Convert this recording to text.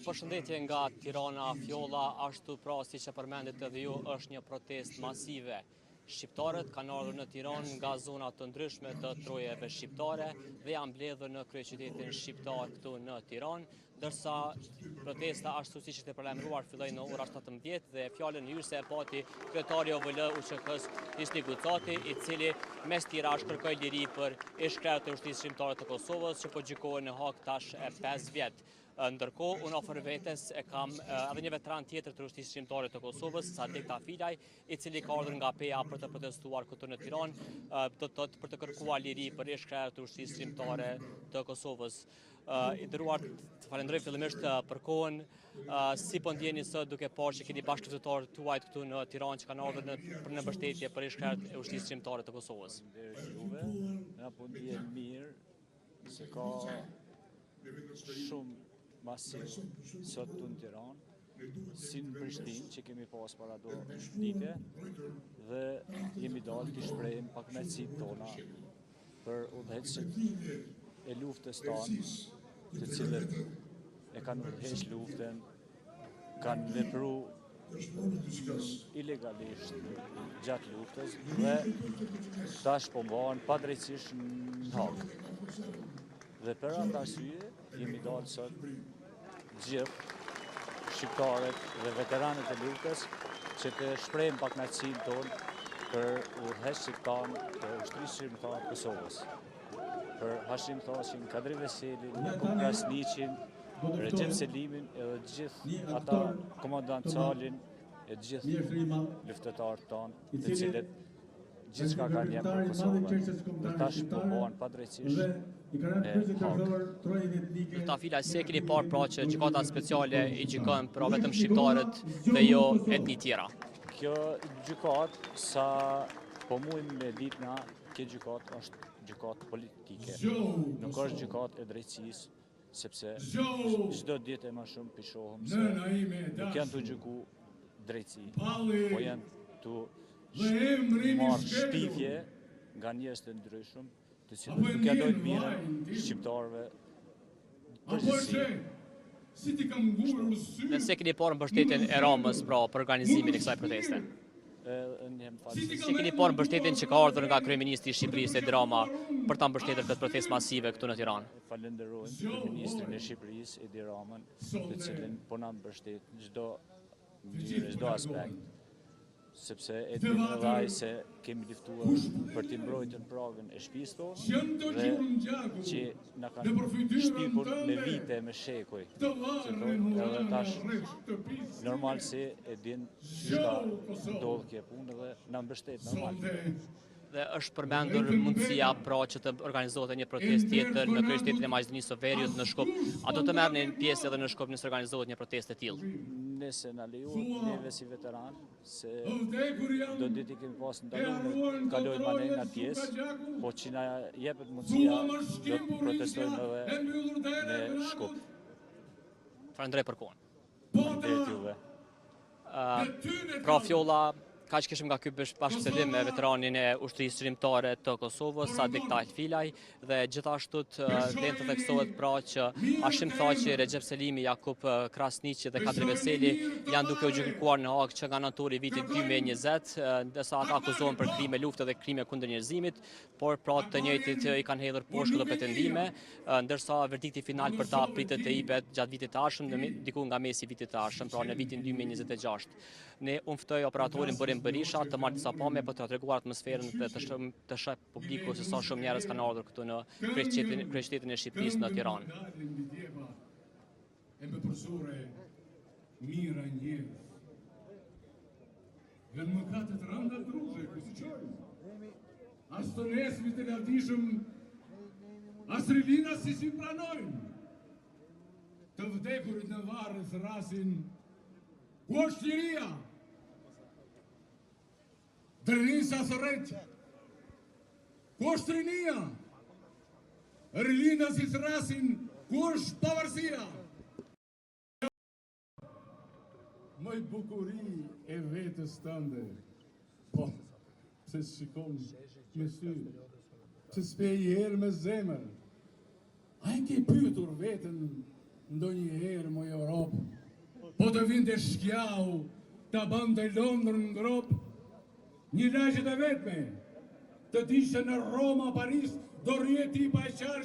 Përshëndetje nga Tirana, Fjolla, ashtu pra si që përmendit edhe ju, është një protest masive. Shqiptarët kanë ardhur në Tiranë nga zona të ndryshme të trojeve shqiptare dhe janë mbledhur në kryeqytetin shqiptar këtu në Tiranë, ndërsa protesta ashtu siç ishte paralajmëruar filloi në ora 17 dhe fjalën hyrëse e pati kryetari i OVL UÇK-s Hisni Gucati, i cili mes tirash kërkoi liri për ish-kryetarët e Ushtrisë Shqiptare të Kosovës që po gjykohen në Hag tash e 5 vjet. Ndërkohë, unë ofër vetes e kam edhe një veteran tjetër të Ushtrisë Shqiptare të Kosovës, Sadik Tafilaj, i cili ka ardhur nga PEA për të protestuar këtu në Tiranë, për të kërkuar liri për ish-kryetarët të Ushtrisë Shqiptare të Kosovës. I nderuar, të falenderoj fillimisht për kohën. Si po ndjeni sot duke parë që keni bashkëpunëtorë tuaj këtu në Tiranë që kanë ardhur për në mbështetje për ish-kryetarët e Ushtrisë Shqiptare të Kosovës? Na po ndjen mirë se ka shumë masiv sot në Tiranë, si në Prishtinë që kemi pas para do dite dhe jemi dalë të shprehim pak kënaqësitë tona për udhëheqësit e luftës tonë, të cilët e kanë udhëheq luftën, kanë vepruar ilegalisht gjatë luftës dhe tash po bëhen padrejtisht në Hag. Dhe për atë arsye jemi dalë sot gjithë shqiptarët dhe veteranët e luftës që të shprehim pak kënaqësinë tonë për udhëheqësit tanë të Ushtrisë Shqiptare të Kosovës. Për Hashim Thaqin, Kadri Veselin, Jakub Krasniqin, Recep Selimin edhe gjithë ata komandant Calin e gjithë luftëtarët tanë të cilët gjithçka kanë jepur për Kosovën. Dhe tash po bëhen padrejtisht Tafila, se keni parë pra që gjykata speciale i gjykon pra vetëm shqiptarët dhe jo etni tjera? Kjo gjykatë, sa po mujmë me ditë na, kjo gjykatë është gjykatë politike. Nuk është gjykatë e drejtësisë, sepse çdo ditë më shumë pishohëm se nuk janë të gjyku drejtësi, po janë të marrë shpifje nga njerëz të ndryshëm, të cilët nuk ja dojnë mirën shqiptarëve përgjithësi. Dhe se keni parë mbështetjen e Ramës pra për organizimin e kësaj proteste? Si keni parë mbështetjen që ka ardhur nga kryeministri i Shqipërisë Edi Rama për ta mbështetur këtë protestë masive këtu në Tiranë? Falenderojmë kryeministrin e Shqipërisë Edi Ramën, të cilin po na mbështet në çdo aspekt, sepse e dimë edhe ai se kemi luftuar për të mbrojtur pragën e shtëpisë tonë dhe që na kanë shtypur me vite, me shekuj, edhe tash normal se e din çka ndodh kjo punë dhe na mbështet normal. Dhe është përmendur mundësia pra që të organizohet një protestë tjetër në kryeqytetin e Maqedonisë së Veriut në Shkup. A do të merrni pjesë edhe në Shkup nëse organizohet një protestë e tillë? Nëse na lejohet neve si veteran, se do ditë kemi pas ndaluar kalojmë anë nga pjesë, po që na jepet mundësia do të protestojmë edhe në Shkup. Falenderoj për kohën. Faleminderit juve. Pra Fjolla, kaq kishim nga ky bashkëbisedim me veteranin e Ushtrisë Shqiptare të Kosovës, Sadik Tafilaj, dhe gjithashtu vlen të theksohet pra që Hashim Thaqi, Recep Selimi, Jakub Krasniqi dhe Kadri Veseli janë duke u gjykuar në Hag që nga nëntori i vitit 2020, ndërsa ata akuzohen për krime lufte dhe krime kundër njerëzimit, por pra të njëjtit i kanë hedhur poshtë këto pretendime, ndërsa verdikti final për ta pritet të jepet gjatë vitit të ardhshëm, diku nga mesi i vitit të ardhshëm, pra në vitin 2026. Ne u ftoi operatorin Borim Berisha të marrë disa pamje për të treguar atmosferën dhe të sheh publiku se sa shumë njerëz kanë ardhur këtu në kryeqytetin e Shqipërisë në Tiranë. E me përsore mira njerëz. Dhe në mëkatet rënda druze, kësi qojnë. As të nesmi të lavdishëm, as rilina si pranojnë. Të vdekurit në varës rasin, ku është liria? Drenisa së reqë, ku është rinia? Rilina si së rasin, ku është pavarësia? Mëj bukuri e vetës tënde, po, se shikon me sy, se s'pe i herë me zemër, a e ke pyetur vetën ndonjëherë mo Europë, po të vinte shkjau, ta bante Londrën në grop, një lagjet e vetme, të dishe në Roma, Paris, do rjeti pa qarë